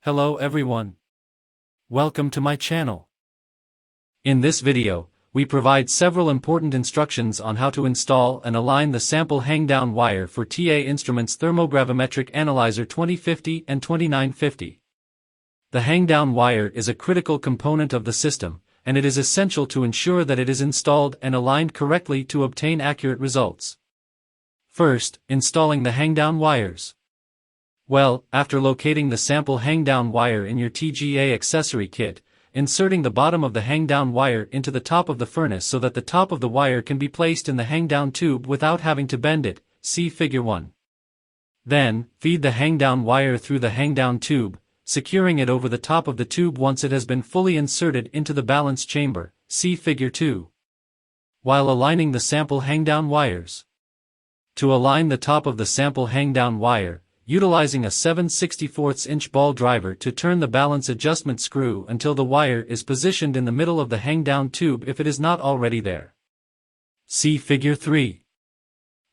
Hello everyone. Welcome to my channel. In this video, we provide several important instructions on how to install and align the sample hang-down wire for TA Instruments Thermogravimetric Analyzer 2050 and 2950. The hang-down wire is a critical component of the system, and it is essential to ensure that it is installed and aligned correctly to obtain accurate results. First, installing the hang-down wires. Well, after locating the sample hang-down wire in your TGA accessory kit, inserting the bottom of the hang-down wire into the top of the furnace so that the top of the wire can be placed in the hang-down tube without having to bend it, see Figure 1. Then, feed the hang-down wire through the hang-down tube, securing it over the top of the tube once it has been fully inserted into the balance chamber, see Figure 2. While aligning the sample hang-down wires. To align the top of the sample hang-down wire, utilizing a 7/64" ball driver to turn the balance adjustment screw until the wire is positioned in the middle of the hang-down tube if it is not already there. See Figure 3.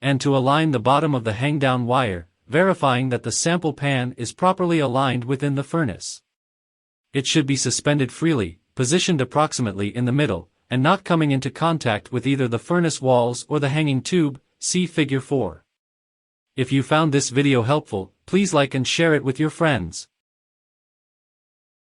And to align the bottom of the hang-down wire, verifying that the sample pan is properly aligned within the furnace. It should be suspended freely, positioned approximately in the middle, and not coming into contact with either the furnace walls or the hanging tube, see Figure 4. If you found this video helpful, please like and share it with your friends.